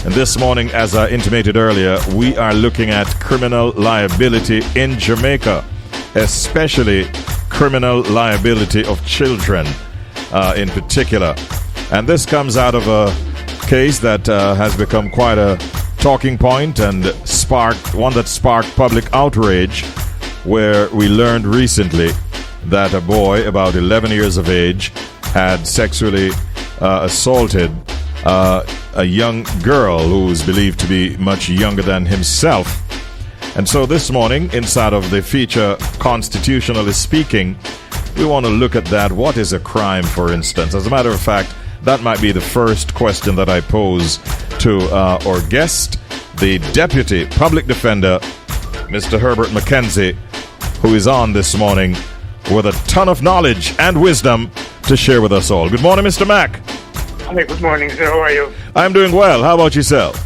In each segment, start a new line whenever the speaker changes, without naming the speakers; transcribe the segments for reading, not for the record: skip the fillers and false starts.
And this morning, as I intimated earlier, we are looking at criminal liability in Jamaica, especially criminal liability of children in particular. And this comes out of a case that has become quite a talking point and one that sparked public outrage, where we learned recently that a boy about 11 years of age had sexually assaulted a young girl who was believed to be much younger than himself. And so this morning, inside of the feature Constitutionally Speaking, we want to look at that. What is a crime, for instance? As a matter of fact, that might be the first question that I pose to our guest, the Deputy Public Defender, Mr. Herbert McKenzie, who is on this morning with a ton of knowledge and wisdom to share with us all. Good morning, Mr. Mack.
Hi, good morning, sir. How are you?
I'm doing well. How about yourself?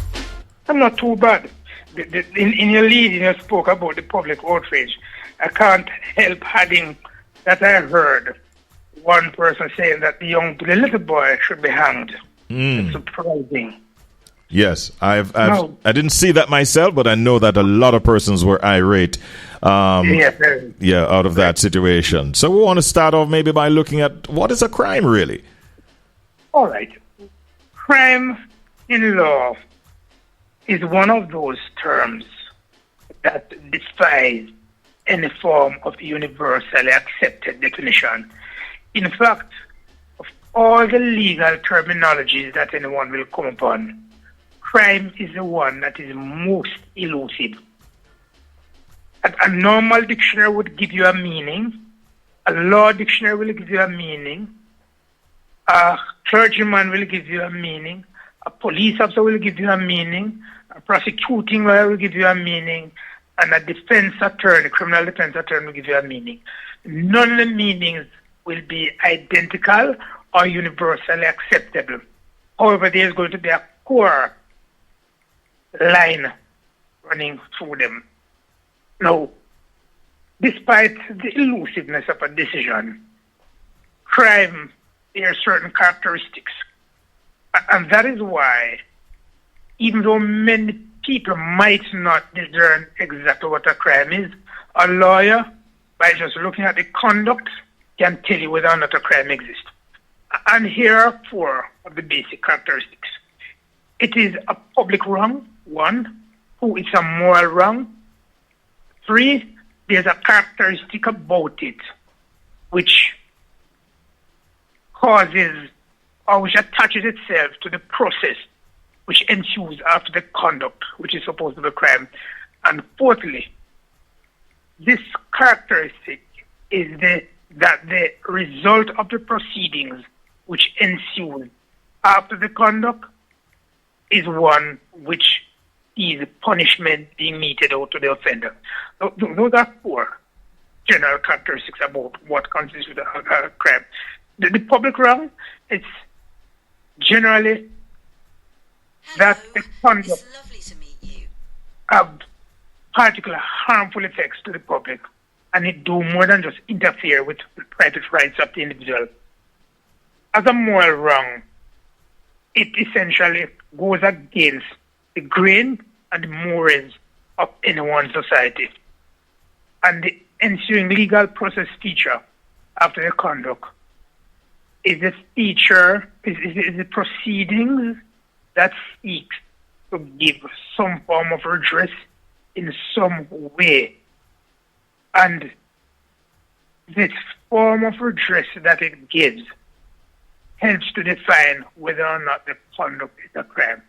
I'm not too bad. In your lead, you spoke about the public outrage. I can't help adding that I heard one person saying that the little boy should be hanged. It's surprising.
Yes, I didn't see that myself, but I know that a lot of persons were irate. Out of that situation. So we want to start off maybe by looking at what is a crime, really.
All right. Crime in law is one of those terms that defies any form of universally accepted definition. In fact, of all the legal terminologies that anyone will come upon, crime is the one that is most elusive. A normal dictionary would give you a meaning. A law dictionary will give you a meaning. A clergyman will give you a meaning. A police officer will give you a meaning. A prosecuting lawyer will give you a meaning. And a defense attorney, criminal defense attorney, will give you a meaning. None of the meanings will be identical or universally acceptable. However, there is going to be a core line running through them. Now, despite the elusiveness of a decision, crime, there are certain characteristics. And that is why, even though many people might not discern exactly what a crime is, a lawyer, by just looking at the conduct, can tell you whether or not a crime exists. And here are four of the basic characteristics. It is a public wrong, 1. 2, it's a moral wrong. 3, there's a characteristic about it which causes or which attaches itself to the process which ensues after the conduct, which is supposed to be a crime. And 4thly, this characteristic is that the result of the proceedings which ensue after the conduct is one which is punishment being meted out to the offender. Those are 4 general characteristics about what constitutes a crime. The public wrong, it's generally that the conduct have particular harmful effects to the public, and it do more than just interfere with the private rights of the individual. As a moral wrong, it essentially goes against the grain and the morals of any one society. And the ensuing legal process feature after the conduct is the proceedings that seeks to give some form of redress in some way. And this form of redress that it gives helps to define whether or not the conduct is a crime.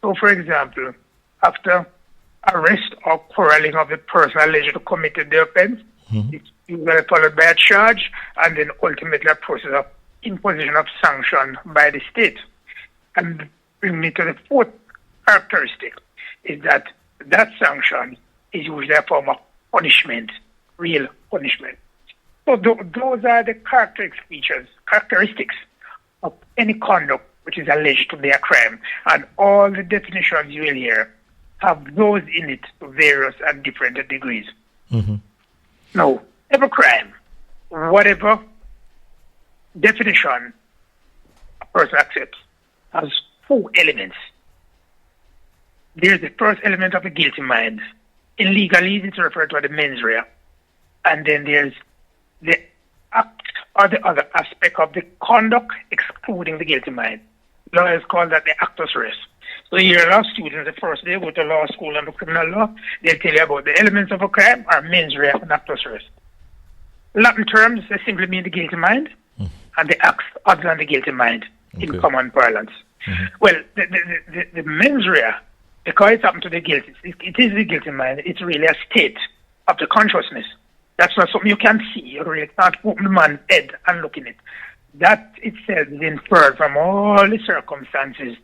So, for example, after arrest or quarreling of the person alleged to committed the offense, it's usually followed by a charge and then ultimately a process of imposition of sanction by the state. And bring me to the 4th characteristic, is that sanction is usually a form of punishment, real punishment. So those are the characteristics of any conduct which is alleged to be a crime. And all the definitions you will hear have those in it to various and different degrees. Now, every crime, whatever definition a person accepts, has 4 elements. there's the first element of the guilty mind. In legalese, it's referred to as the mens rea. And then there's the act or the other aspect of the conduct excluding the guilty mind. Lawyers call that the actus reus. So your law students, the first day go to law school and the criminal law, they'll tell you about the elements of a crime are mens rea and actus reus. Latin terms, they simply mean the guilty mind and the acts other than the guilty mind in common parlance. Well, the mens rea, because it's happened to the guilty, it is the guilty mind, it's really a state of the consciousness. That's not something you can see. You really can't open the man's head and look in it. That itself is inferred from all the circumstances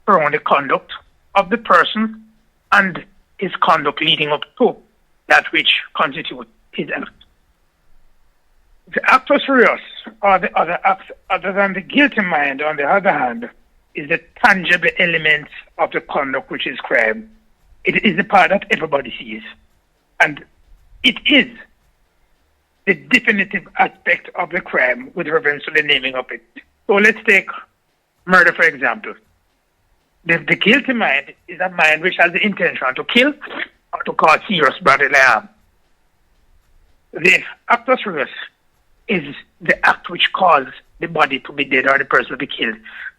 around the conduct of the person and his conduct leading up to that which constitutes his act. The actus reus, or the other acts other than the guilty mind, on the other hand, is the tangible element of the conduct which is crime. It is the part that everybody sees. And it is the definitive aspect of the crime with reference to the naming of it. So let's take murder, for example. The guilty mind is a mind which has the intention to kill or to cause serious bodily harm. The actus reus is the act which caused the body to be dead or the person to be killed.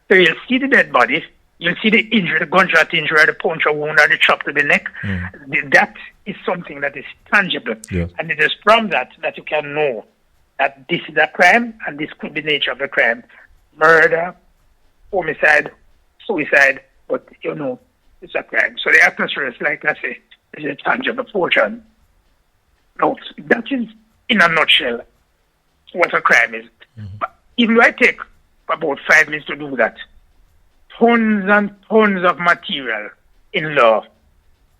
So you'll see the dead body, you'll see the injury, the gunshot injury, or the puncture wound, or the chop to the neck. That is something that is tangible.
Yes.
And it is from that you can know that this is a crime and this could be the nature of the crime. Murder, homicide, suicide, but you know, it's a crime. So the actus reus, like I say, is a tangible portion. Now, that is, in a nutshell, what a crime is. But even though I take about 5 minutes to do that, tons and tons of material in law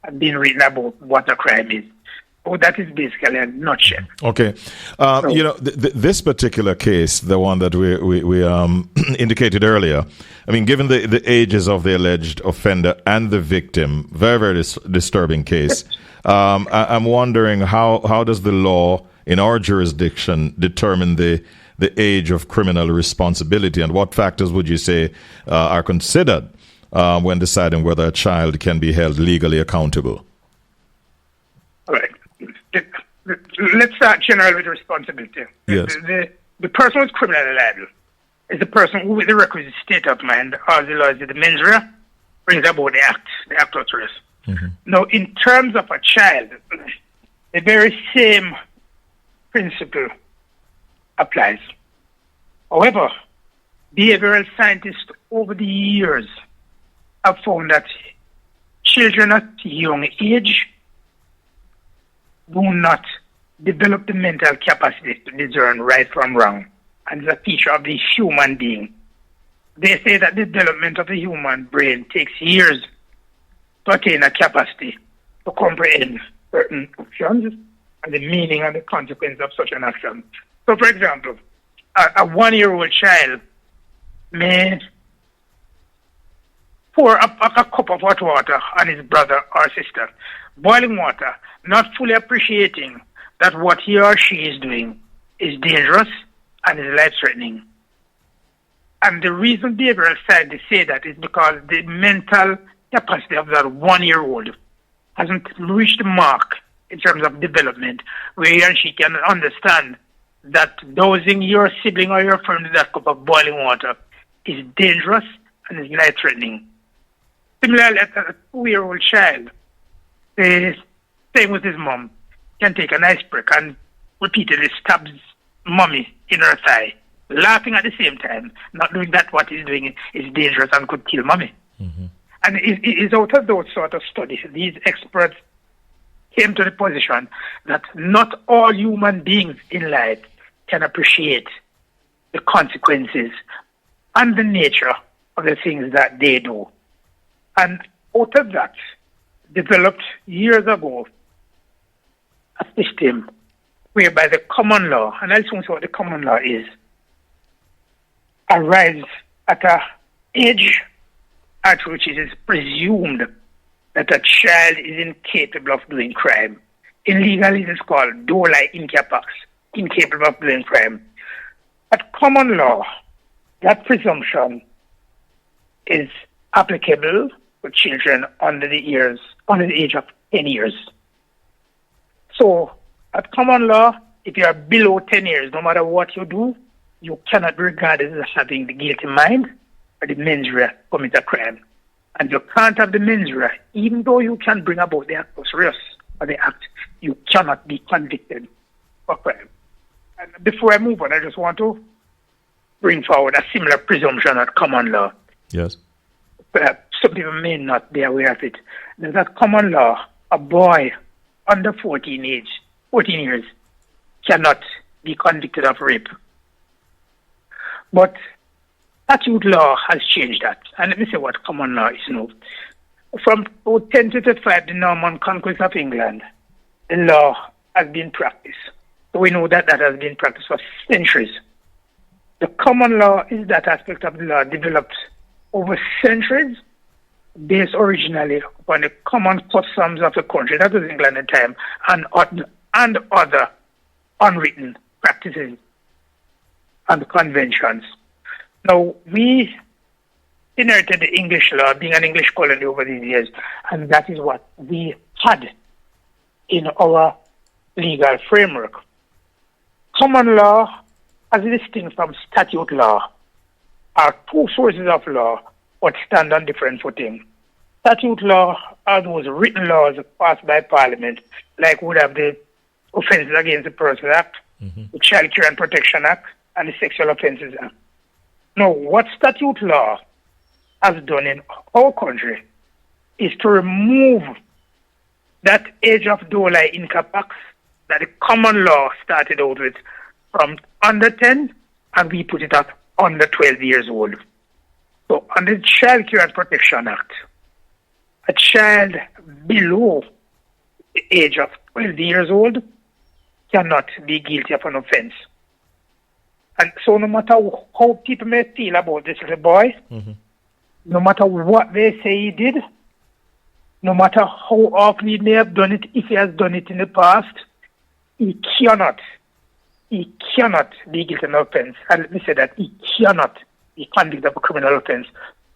have been written about what a crime is. So that is basically a nutshell.
Okay. You know, this particular case, the one that we indicated earlier, I mean, given the ages of the alleged offender and the victim, very, very disturbing case. I'm wondering how does the law in our jurisdiction determine the age of criminal responsibility, and what factors would you say are considered when deciding whether a child can be held legally accountable?
All right. Let's start generally with responsibility.
Yes.
The person who's criminally liable is the person who, with the requisite state of mind, or the laws of the mens rea, brings about the actus reus. Now, in terms of a child, the very same principle applies. However, behavioral scientists over the years have found that children at a young age do not develop the mental capacity to discern right from wrong, and it's a feature of the human being. They say that the development of the human brain takes years to attain a capacity to comprehend certain actions and the meaning and the consequence of such an action. So, for example, a 1-year-old child may pour a cup of hot water on his brother or sister, boiling water, not fully appreciating that what he or she is doing is dangerous and is life-threatening. And the reason behavioral scientists say that is because the mental capacity of that 1-year-old hasn't reached the mark in terms of development where he and she can understand that dosing your sibling or your friend in that cup of boiling water is dangerous and is life-threatening. Similarly, a 2-year-old child, staying with his mom, can take an ice pick and repeatedly stabs mommy in her thigh, laughing at the same time, not knowing that what he's doing is dangerous and could kill mommy. And it is out of those sort of studies, these experts came to the position that not all human beings in life can appreciate the consequences and the nature of the things that they do. And out of that, developed years ago a system whereby the common law, and I just want to say what the common law is, arrives at an age at which it is presumed that a child is incapable of doing crime. In legalese, it's called doli incapax, incapable of doing crime. At common law, that presumption is applicable for children under the age of 10 years. So, at common law, if you are below 10 years, no matter what you do, you cannot be regarded as having the guilty mind or the mens rea to commit a crime. And you can't have the mens rea, even though you can bring about the actus reus or the act, you cannot be convicted for crime. And before I move on, I just want to bring forward a similar presumption at common law.
Yes.
Some people may not be aware of it. That at common law, a boy under 14 years, cannot be convicted of rape. But statute law has changed that. And let me say what common law is now. From 1035, the Norman conquest of England, the law has been practiced. So we know that has been practiced for centuries. The common law is that aspect of the law developed over centuries, based originally upon the common customs of the country, that was England at the time, and other unwritten practices and conventions. Now, we inherited the English law, being an English colony over these years, and that is what we had in our legal framework. Common law, as distinct from statute law, are two sources of law but stand on different footing. Statute law are those written laws passed by Parliament, like would have the Offences Against the Persons Act, the Child Care and Protection Act, and the Sexual Offences Act. Now, what statute law has done in our country is to remove that age of dole incapax that the common law started out with from under 10, and we put it at under 12 years old. So, under the Child Care and Protection Act, a child below the age of 12 years old cannot be guilty of an offense. And so no matter how people may feel about this little boy, no matter what they say he did, no matter how often he may have done it, if he has done it in the past, he cannot be guilty of an offense. And let me say that he cannot be convicted of a criminal offense.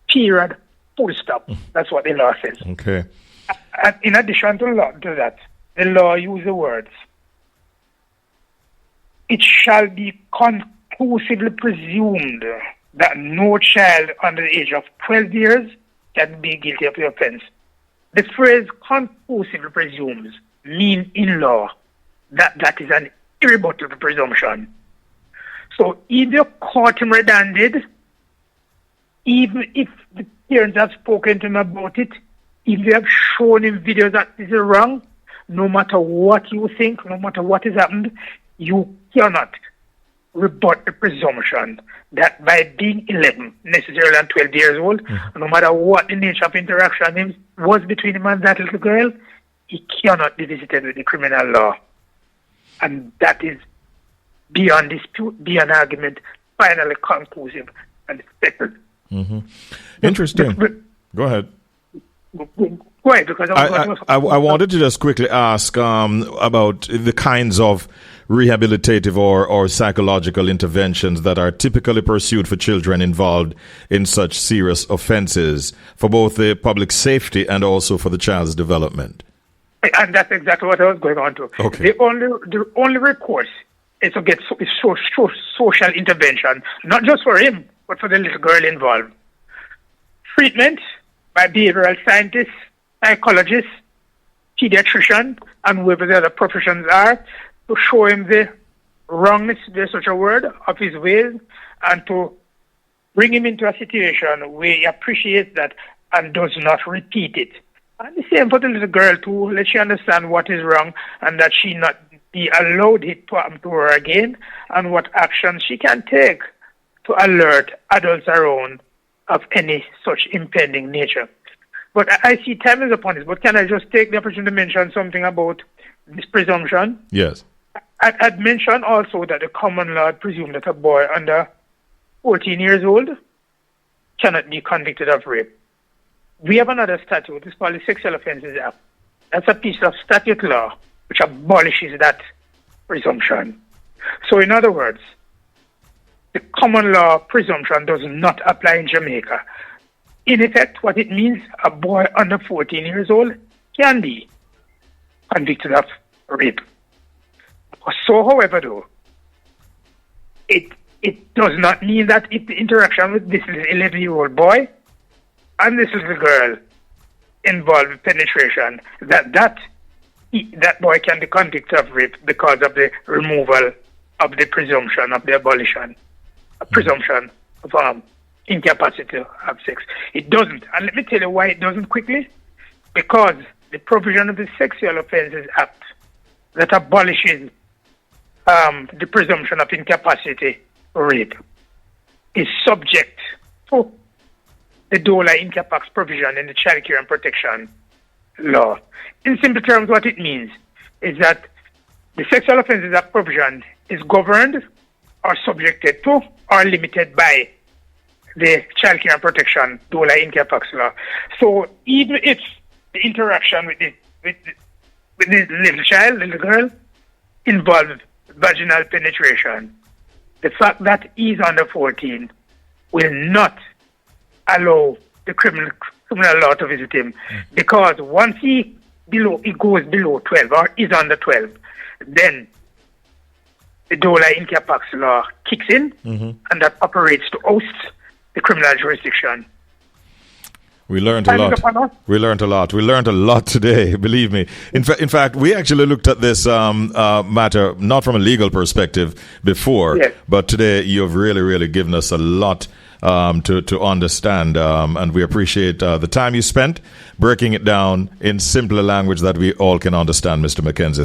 Period. Full stop. That's what the law says.
Okay.
And in addition to that, the law uses the words, it shall be conclusively presumed that no child under the age of 12 years can be guilty of the offense. The phrase conclusively presumes mean in law that is an irrebuttable presumption. So if you caught him red-handed, even if the parents have spoken to him about it, if they have shown him videos that this is wrong, no matter what you think, no matter what has happened, you cannot rebut the presumption that by being 11, necessarily and 12 years old, no matter what the nature of interaction was between him and that little girl, he cannot be visited with the criminal law. And that is beyond dispute, beyond argument, finally conclusive and settled.
Interesting. Go ahead.
Go ahead, because
I wanted to just quickly ask about the kinds of rehabilitative or psychological interventions that are typically pursued for children involved in such serious offenses, for both the public safety and also for the child's development.
And that's exactly what I was going on to.
Okay.
The only recourse is to get social intervention, not just for him, but for the little girl involved. Treatment by behavioral scientists, psychologists, pediatrician, and whoever the other professions are, to show him the wrongness, there's such a word, of his ways, and to bring him into a situation where he appreciates that and does not repeat it. And the same for the little girl too, let she understand what is wrong and that she not be allowed it to happen to her again, and what actions she can take to alert adults around of any such impending nature. But I see time is upon this, but can I just take the opportunity to mention something about this presumption?
Yes.
I'd mentioned also that the common law presumes that a boy under 14 years old cannot be convicted of rape. We have another statute, it's called the Sexual Offences Act. That's a piece of statute law which abolishes that presumption. So in other words, the common law presumption does not apply in Jamaica. in effect, what it means, a boy under 14 years old can be convicted of rape. So, however, though, it does not mean that if the interaction with this 11-year-old boy and this little girl involved penetration, that boy can be convicted of rape because of the removal of the presumption of the abolition, a presumption of incapacity to have sex. It doesn't. And let me tell you why it doesn't quickly. Because the provision of the Sexual Offences Act that abolishes the presumption of incapacity for rape is subject to the DOLA Incapax provision in the Child Care and Protection Law. In simple terms, what it means is that the Sexual Offences Act provision is governed or subjected to or limited by the Child Care and Protection DOLA Incapax Law. So even if the interaction with the little girl involves vaginal penetration, the fact that he's under 14 will not allow the criminal law to visit him, because once he goes below 12 or is under 12, then the DOLA Incapax law kicks in, and that operates to oust the criminal jurisdiction.
We learned a lot. We learned a lot. We learned a lot today, believe me. In fact, we actually looked at this matter not from a legal perspective before,
yes,
but today you've really, really given us a lot to understand, and we appreciate the time you spent breaking it down in simpler language that we all can understand, Mr. McKenzie.